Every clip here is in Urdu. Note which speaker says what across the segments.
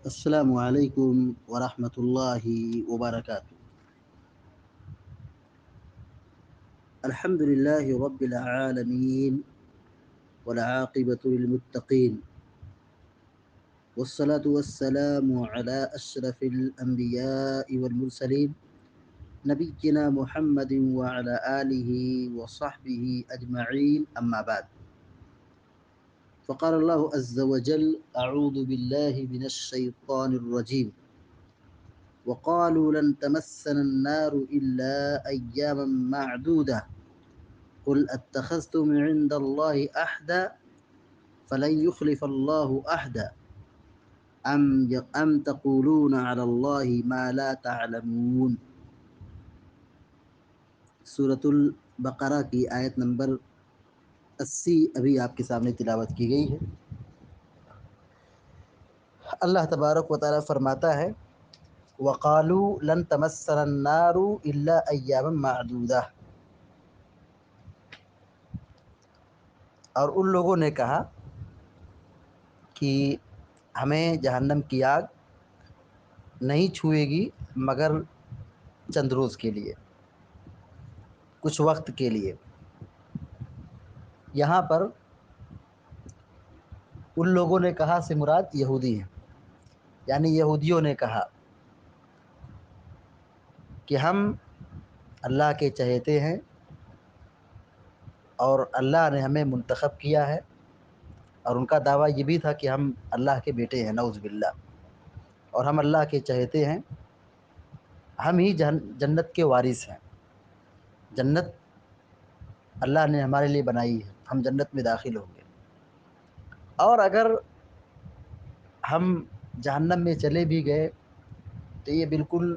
Speaker 1: السلام عليكم ورحمة الله وبركاته. الحمد لله رب العالمين والعاقبة للمتقين، والصلاة والسلام على أشرف الأنبياء والمرسلين نبينا محمد وعلى آله وصحبه أجمعين، أما بعد. فقال الله عز وجل: أعوذ بالله من الشيطان الرجيم. وقالوا لن تمسنا النار إلا أياما معدودة قل اتخذتم عند الله عهدا فلن يخلف الله عهدا أم تقولون على الله ما لا تعلمون. سورة البقرہ کی آیت نمبر 80 ابھی آپ کے سامنے تلاوت کی گئی ہے۔ اللہ تبارک و تعالیٰ فرماتا ہے: وَقَالُوا لَن تَمَسَّنَا النَّارُ إِلَّا أَيَّامًا مَّعْدُودَةً، اور ان لوگوں نے کہا کہ ہمیں جہنم کی آگ نہیں چھوئے گی مگر چند روز کے لیے، کچھ وقت کے لیے۔ یہاں پر ان لوگوں نے کہا سے مراد یہودی ہیں، یعنی یہودیوں نے کہا کہ ہم اللہ کے چہیتے ہیں اور اللہ نے ہمیں منتخب کیا ہے، اور ان کا دعویٰ یہ بھی تھا کہ ہم اللہ کے بیٹے ہیں، نعوذ باللہ، اور ہم اللہ کے چہیتے ہیں، ہم ہی جنت کے وارث ہیں، جنت اللہ نے ہمارے لیے بنائی ہے، ہم جنت میں داخل ہوں گے، اور اگر ہم جہنم میں چلے بھی گئے تو یہ بالکل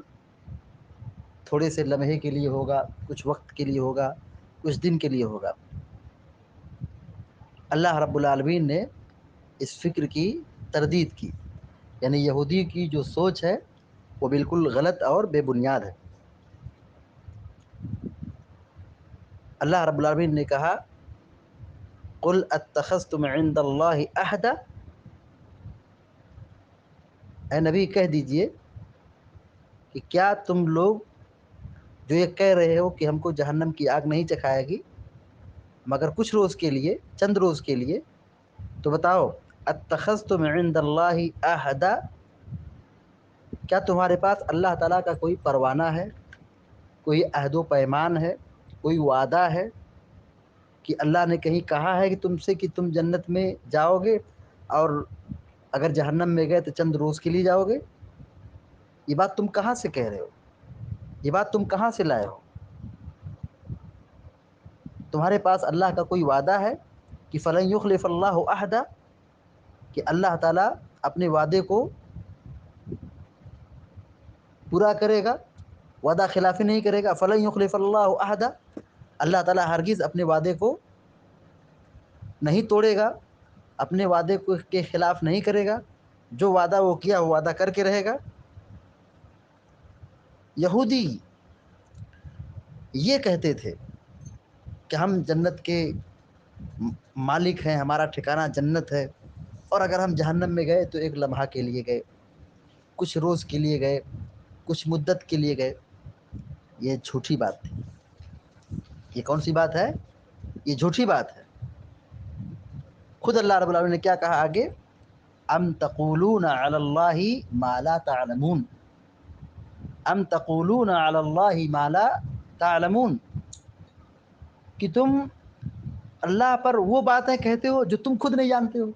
Speaker 1: تھوڑے سے لمحے کے لیے ہوگا، کچھ وقت کے لیے ہوگا، کچھ دن کے لیے ہوگا۔ اللہ رب العالمین نے اس فکر کی تردید کی، یعنی یہودی کی جو سوچ ہے وہ بالکل غلط اور بے بنیاد ہے۔ اللہ رب العالمین نے کہا: قل اتخذتم عند اللہ عہدا، اے نبی کہہ دیجئے کہ کیا تم لوگ جو یہ کہہ رہے ہو کہ ہم کو جہنم کی آگ نہیں چکھائے گی مگر کچھ روز کے لیے، چند روز کے لیے، تو بتاؤ اتخذتم عند اللہ عہدا، کیا تمہارے پاس اللہ تعالیٰ کا کوئی پروانہ ہے، کوئی عہد و پیمان ہے، کوئی وعدہ ہے کہ اللہ نے کہیں کہا ہے کہ تم سے کہ تم جنت میں جاؤ گے، اور اگر جہنم میں گئے تو چند روز کے لیے جاؤ گے؟ یہ بات تم کہاں سے کہہ رہے ہو؟ یہ بات تم کہاں سے لائے ہو؟ تمہارے پاس اللہ کا کوئی وعدہ ہے کہ فلن یخلف اللہ عہدہ، کہ اللہ تعالیٰ اپنے وعدے کو پورا کرے گا، وعدہ خلافی نہیں کرے گا؟ فلن یخلف اللہ عہدہ، اللہ تعالیٰ ہرگز اپنے وعدے کو نہیں توڑے گا، اپنے وعدے کو کے خلاف نہیں کرے گا، جو وعدہ وہ کیا وہ وعدہ کر کے رہے گا۔ یہودی یہ کہتے تھے کہ ہم جنت کے مالک ہیں، ہمارا ٹھکانہ جنت ہے، اور اگر ہم جہنم میں گئے تو ایک لمحہ کے لیے گئے، کچھ روز کے لیے گئے، کچھ مدت کے لیے گئے۔ یہ جھوٹی بات تھی۔ یہ کون سی بات ہے؟ یہ جھوٹی بات ہے۔ خود اللہ رب العالمین نے کیا کہا آگے؟ ام تقولون علی اللہ ما لا تعلمون، ام تقولون علی اللہ ما لا تعلمون، کہ تم اللہ پر وہ باتیں کہتے ہو جو تم خود نہیں جانتے ہو،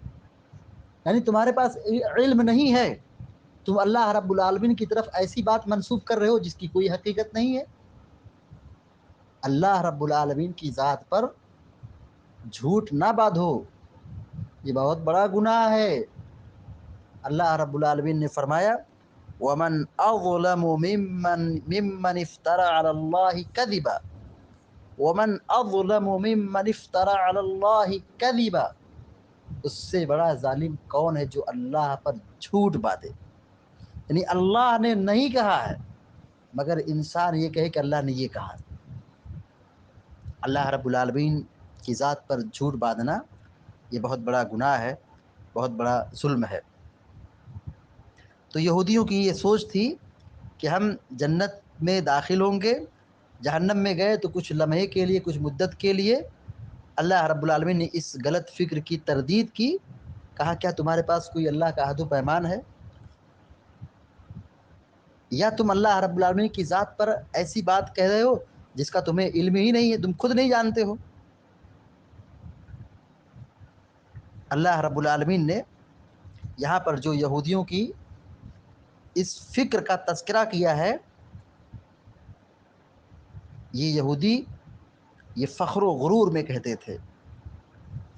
Speaker 1: یعنی تمہارے پاس علم نہیں ہے، تم اللہ رب العالمین کی طرف ایسی بات منسوب کر رہے ہو جس کی کوئی حقیقت نہیں ہے۔ اللہ رب العالمین کی ذات پر جھوٹ نہ باندھو، یہ بہت بڑا گناہ ہے۔ اللہ رب العالمین نے فرمایا: وَمَنْ أَظْلَمُ مِمَّنِ افْتَرَى عَلَى اللَّهِ كَذِبًا، وَمَنْ أَظْلَمُ مِمَّنِ افْتَرَى عَلَى اللَّهِ كَذِبًا، اس سے بڑا ظالم کون ہے جو اللہ پر جھوٹ باندھے؟ یعنی اللہ نے نہیں کہا ہے مگر انسان یہ کہے کہ اللہ نے یہ کہا۔ اللہ رب العالمین کی ذات پر جھوٹ باندھنا یہ بہت بڑا گناہ ہے، بہت بڑا ظلم ہے۔ تو یہودیوں کی یہ سوچ تھی کہ ہم جنت میں داخل ہوں گے، جہنم میں گئے تو کچھ لمحے کے لیے، کچھ مدت کے لیے۔ اللہ رب العالمین نے اس غلط فکر کی تردید کی، کہا کیا تمہارے پاس کوئی اللہ کا عہد و پیمان ہے، یا تم اللہ رب العالمین کی ذات پر ایسی بات کہہ رہے ہو جس کا تمہیں علم ہی نہیں ہے، تم خود نہیں جانتے ہو۔ اللہ رب العالمین نے یہاں پر جو یہودیوں کی اس فکر کا تذکرہ کیا ہے، یہ یہودی یہ فخر و غرور میں کہتے تھے،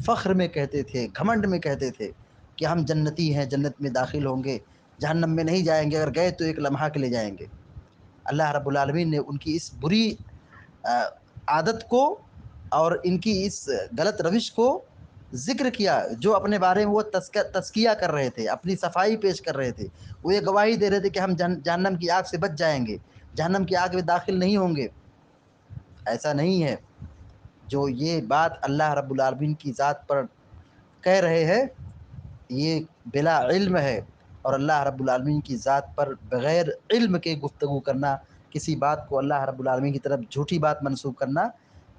Speaker 1: فخر میں کہتے تھے، گھمنڈ میں کہتے تھے کہ ہم جنتی ہیں، جنت میں داخل ہوں گے، جہنم میں نہیں جائیں گے، اگر گئے تو ایک لمحہ کے لے جائیں گے۔ اللہ رب العالمین نے ان کی اس بری عادت کو اور ان کی اس غلط روش کو ذکر کیا، جو اپنے بارے میں وہ تزکیہ کر رہے تھے، اپنی صفائی پیش کر رہے تھے، وہ یہ گواہی دے رہے تھے کہ ہم جہنم کی آگ سے بچ جائیں گے، جہنم کی آگ میں داخل نہیں ہوں گے۔ ایسا نہیں ہے، جو یہ بات اللہ رب العالمین کی ذات پر کہہ رہے ہیں یہ بلا علم ہے، اور اللہ رب العالمین کی ذات پر بغیر علم کے گفتگو کرنا، کسی بات کو اللہ رب العالمین کی طرف جھوٹی بات منسوب کرنا،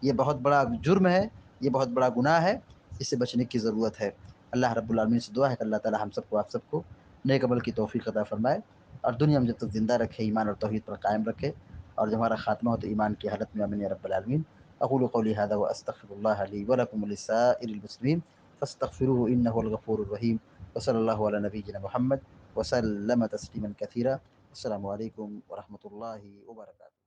Speaker 1: یہ بہت بڑا جرم ہے، یہ بہت بڑا گناہ ہے، اس سے بچنے کی ضرورت ہے۔ اللہ رب العالمین سے دعا ہے کہ اللہ تعالی ہم سب کو، آپ سب کو نیک عمل کی توفیق عطا فرمائے، اور دنیا میں جب تک زندہ رکھے ایمان اور توحید پر قائم رکھے، اور جب ہمارا خاتمہ ہو تو ایمان کی حالت میں، آمین یا رب العالمین۔ اقول قولی هذا واستغفر الله لي ولكم ولسائر المسلمين فاستغفروه انه الغفور الرحيم، وصلى الله على نبينا محمد وسلم تسليما كثيرا۔ السلام علیکم ورحمۃ اللہ وبرکاتہ۔